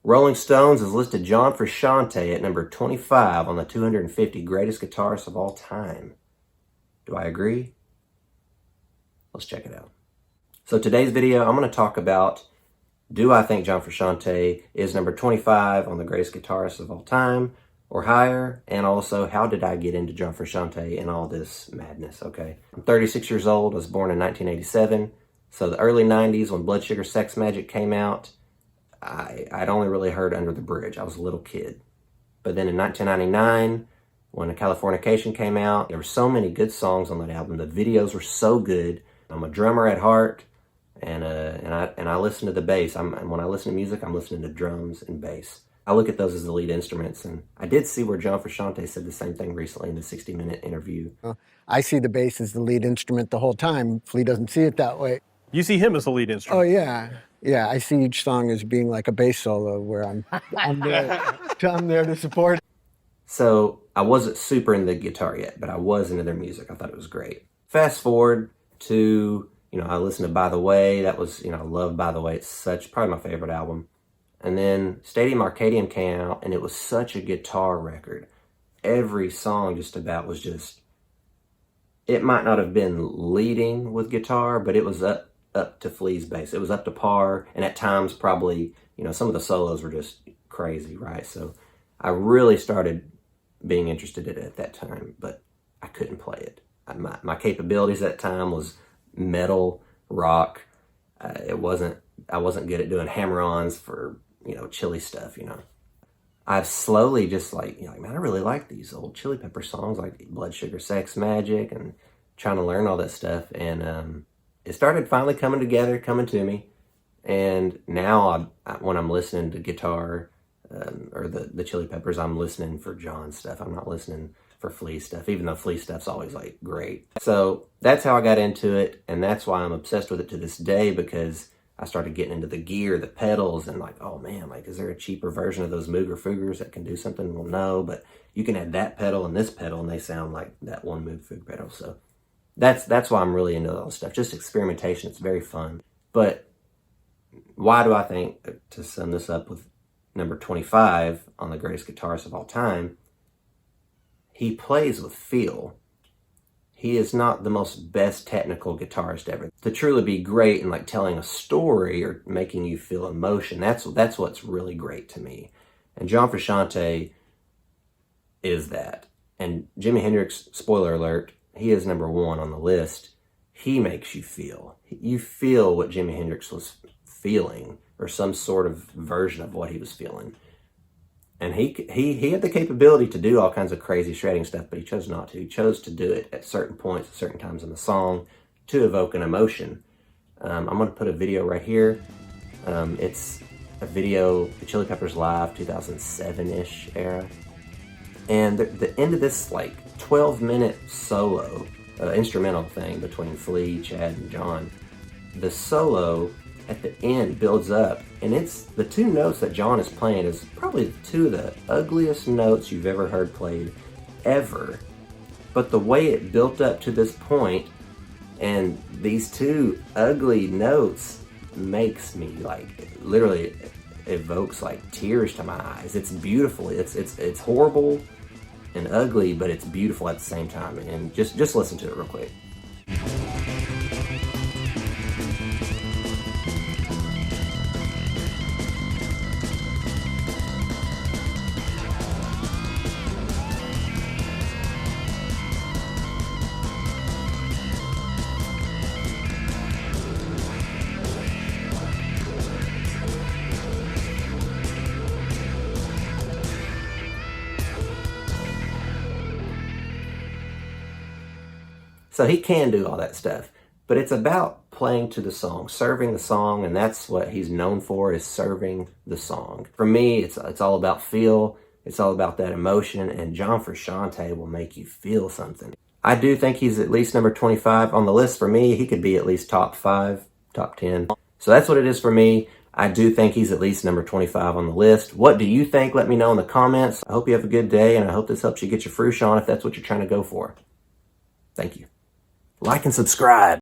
Rolling Stones has listed John Frusciante at number 25 on the 250 greatest guitarists of all time. Do I agree? Let's check it out. So today's video, I'm going to talk about, do I think John Frusciante is number 25 on the greatest guitarists of all time or higher? And also, how did I get into John Frusciante and all this madness, okay? I'm 36 years old. I was born in 1987. So the early 90s when Blood Sugar Sex Magik came out, I'd only really heard Under the Bridge. I was a little kid. But then in 1999, when Californication came out, there were so many good songs on that album. The videos were so good. I'm a drummer at heart, and I listen to the bass. When I listen to music, I'm listening to drums and bass. I look at those as the lead instruments, and I did see where John Frusciante said the same thing recently in the 60-minute interview. I see the bass as the lead instrument the whole time. Flea doesn't see it that way. You see him as the lead instrument. Oh, yeah. Yeah, I see each song as being like a bass solo where I'm there to support. So I wasn't super into the guitar yet, but I was into their music. I thought it was great. Fast forward to, I listened to By the Way. That was, I love By the Way. It's probably my favorite album. And then Stadium Arcadium came out, and it was such a guitar record. Every song just about was just, it might not have been leading with guitar, but it was up to Flea's bass. It was up to par, and at times probably, some of the solos were just crazy, right? So I really started being interested in it at that time, but I couldn't play it. My capabilities at that time was metal, rock. I wasn't good at doing hammer-ons for, chilly stuff, I've slowly just man, I really like these old Chili Pepper songs like Blood Sugar Sex Magik, and trying to learn all that stuff. And it started finally coming together, coming to me. And now when I'm listening to guitar or the Chili Peppers, I'm listening for John stuff. I'm not listening for Flea stuff, even though Flea stuff's always great. So that's how I got into it. And that's why I'm obsessed with it to this day, because I started getting into the gear, the pedals, and oh man, is there a cheaper version of those Mooger Foogers that can do something? Well, no, but you can add that pedal and this pedal, and they sound like that one Moog Foog pedal. So that's why I'm really into all this stuff. Just experimentation. It's very fun. But why do I think, to sum this up with number 25 on the greatest guitarist of all time, he plays with feel. He is not the most best technical guitarist ever. To truly be great in telling a story or making you feel emotion, that's what's really great to me. And John Frusciante is that. And Jimi Hendrix, spoiler alert, he is number 1 on the list. He makes you feel. You feel what Jimi Hendrix was feeling, or some sort of version of what he was feeling. And he had the capability to do all kinds of crazy shredding stuff, but he chose not to. He chose to do it at certain points, at certain times in the song, to evoke an emotion. I'm going to put a video right here. It's a video, the Chili Peppers Live, 2007-ish era. And the end of this 12-minute solo, instrumental thing between Flea, Chad, and John, the solo at the end builds up, and it's the 2 notes that John is playing is probably 2 of the ugliest notes you've ever heard played ever. But the way it built up to this point, and these 2 ugly notes, makes me literally evokes tears to my eyes. It's beautiful. It's horrible and ugly, but it's beautiful at the same time. And just listen to it real quick. So he can do all that stuff, but it's about playing to the song, serving the song, and that's what he's known for, is serving the song. For me, it's all about feel, it's all about that emotion, and John Frusciante will make you feel something. I do think he's at least number 25 on the list. For me, he could be at least top 5, top 10. So that's what it is for me. I do think he's at least number 25 on the list. What do you think? Let me know in the comments. I hope you have a good day, and I hope this helps you get your Frush on if that's what you're trying to go for. Thank you. Like and subscribe.